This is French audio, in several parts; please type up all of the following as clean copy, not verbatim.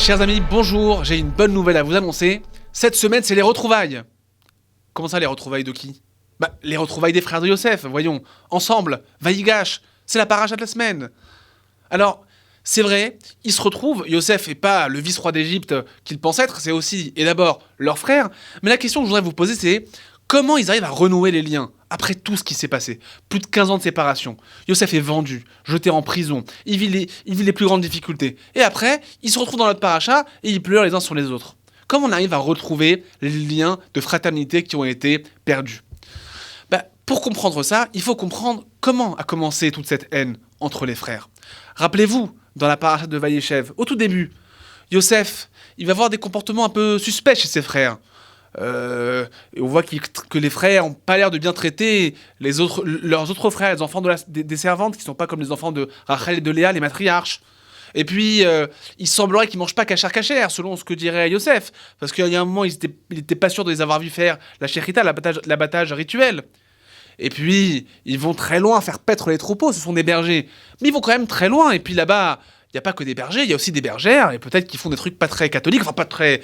Chers amis, bonjour, j'ai une bonne nouvelle à vous annoncer. Cette semaine, c'est les retrouvailles. Comment ça, les retrouvailles de qui? Les retrouvailles des frères de Yosef, voyons. Ensemble, Vayigash, c'est la paracha de la semaine. Alors, c'est vrai, ils se retrouvent, Yosef n'est pas le vice-roi d'Égypte qu'il pense être, c'est aussi, et d'abord, leur frère. Mais la question que je voudrais vous poser, c'est comment ils arrivent à renouer les liens après tout ce qui s'est passé? Plus de 15 ans de séparation. Yosef est vendu, jeté en prison, il vit les plus grandes difficultés. Et après, ils se retrouvent dans notre paracha et ils pleurent les uns sur les autres. Comment on arrive à retrouver les liens de fraternité qui ont été perdus? Pour comprendre ça, il faut comprendre comment a commencé toute cette haine entre les frères. Rappelez-vous, dans la paracha de Vayeshev, au tout début, Yosef, il va avoir des comportements un peu suspects chez ses frères. Et on voit que les frères n'ont pas l'air de bien traiter leurs autres frères, les enfants des servantes, qui ne sont pas comme les enfants de Rachel et de Léa, les matriarches. Et puis, il semblerait qu'ils ne mangent pas kasher, selon ce que dirait Yosef. Parce qu'il y a un moment, il n'était pas sûr de les avoir vus faire la shechita, l'abattage rituel. Et puis, ils vont très loin faire paître les troupeaux, ce sont des bergers. Mais ils vont quand même très loin, et puis là-bas, il n'y a pas que des bergers, il y a aussi des bergères, et peut-être qu'ils font des trucs pas très catholiques, enfin pas très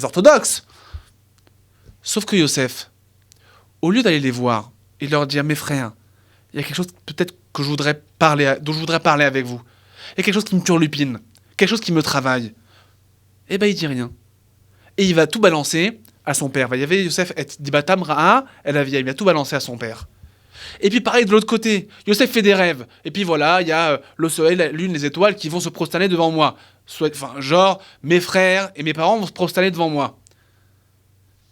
orthodoxes. Sauf que Yosef, au lieu d'aller les voir et leur dire « Mes frères, il y a quelque chose peut-être dont je voudrais parler avec vous. Il y a quelque chose qui me turlupine, quelque chose qui me travaille. » Eh ben, il dit rien. Et il va tout balancer à son père. Il y avait Yosef et Dibatam Ra'a, elle a vieille, il va tout balancer à son père. Et puis pareil de l'autre côté, Yosef fait des rêves. Et puis voilà, il y a le soleil, la lune, les étoiles qui vont se prosterner devant moi. Mes frères et mes parents vont se prosterner devant moi.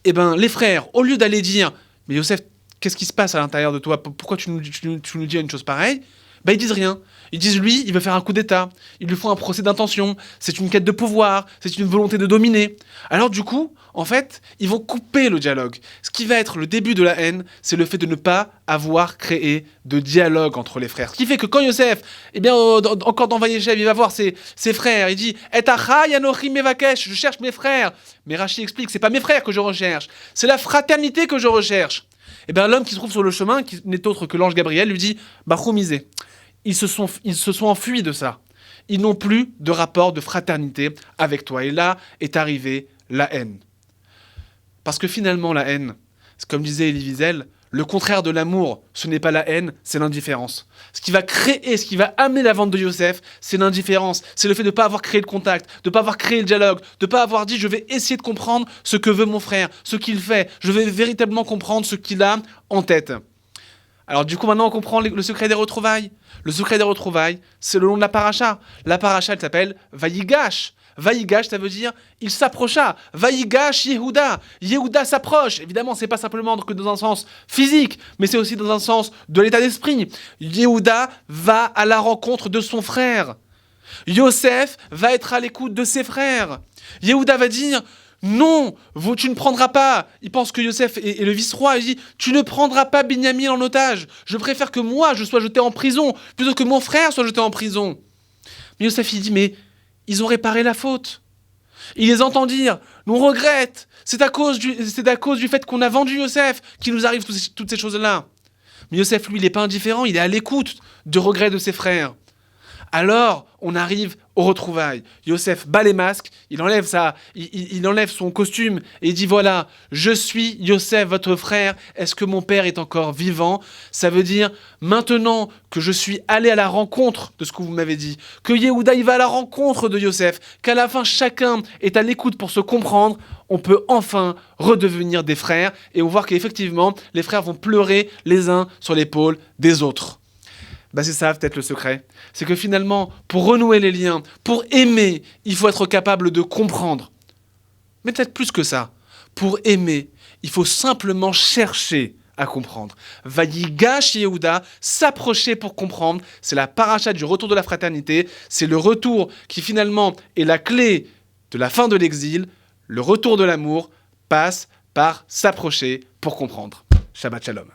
Eh ben, les frères, au lieu d'aller dire « Mais Yosef, qu'est-ce qui se passe à l'intérieur de toi? Pourquoi tu nous dis une chose pareille ?» Ils disent rien. Ils disent lui, il veut faire un coup d'état. Ils lui font un procès d'intention. C'est une quête de pouvoir. C'est une volonté de dominer. Alors du coup, en fait, ils vont couper le dialogue. Ce qui va être le début de la haine, c'est le fait de ne pas avoir créé de dialogue entre les frères. Ce qui fait que quand Yosef, encore dans Vayeshev, il va voir ses frères, il dit « Et achai anochi mevakesh » je cherche mes frères. Mais Rashi explique, c'est pas mes frères que je recherche, c'est la fraternité que je recherche. L'homme qui se trouve sur le chemin, qui n'est autre que l'ange Gabriel, lui dit « Bachoumizé ». Ils se sont enfuis de ça. Ils n'ont plus de rapport de fraternité avec toi. Et là est arrivée la haine. Parce que finalement, la haine, c'est comme disait Elie Wiesel, le contraire de l'amour, ce n'est pas la haine, c'est l'indifférence. Ce qui va amener la vente de Yosef, c'est l'indifférence. C'est le fait de ne pas avoir créé le contact, de ne pas avoir créé le dialogue, de ne pas avoir dit « je vais essayer de comprendre ce que veut mon frère, ce qu'il fait. Je vais véritablement comprendre ce qu'il a en tête. » Alors du coup, maintenant, on comprend le secret des retrouvailles. Le secret des retrouvailles, c'est le nom de la paracha. La paracha, elle s'appelle Vayigash. Vayigash, ça veut dire il s'approcha. Vayigash Yehuda. Yehuda s'approche. Évidemment, c'est pas simplement que dans un sens physique, mais c'est aussi dans un sens de l'état d'esprit. Yehuda va à la rencontre de son frère. Yosef va être à l'écoute de ses frères. Yehuda va dire non, tu ne prendras pas. Il pense que Yosef est le vice-roi. Il dit, tu ne prendras pas Binyamin en otage. Je préfère que moi, je sois jeté en prison, plutôt que mon frère soit jeté en prison. Mais Yosef, il dit, mais ils ont réparé la faute. Il les entend dire, nous on regrette. C'est à cause du fait qu'on a vendu Yosef qu'il nous arrive toutes ces choses-là. Mais Yosef, lui, il n'est pas indifférent. Il est à l'écoute de regrets de ses frères. Alors, on arrive aux retrouvailles. Yosef bat les masques, il enlève son costume et il dit voilà, je suis Yosef, votre frère, est-ce que mon père est encore vivant? Ça veut dire, maintenant que je suis allé à la rencontre de ce que vous m'avez dit, que Yehuda il va à la rencontre de Yosef, qu'à la fin chacun est à l'écoute pour se comprendre, on peut enfin redevenir des frères et on voit qu'effectivement, les frères vont pleurer les uns sur l'épaule des autres. C'est ça peut-être le secret. C'est que finalement, pour renouer les liens, pour aimer, il faut être capable de comprendre. Mais peut-être plus que ça. Pour aimer, il faut simplement chercher à comprendre. Vayigash Yehuda, s'approcher pour comprendre, c'est la paracha du retour de la fraternité, c'est le retour qui finalement est la clé de la fin de l'exil. Le retour de l'amour passe par s'approcher pour comprendre. Shabbat Shalom.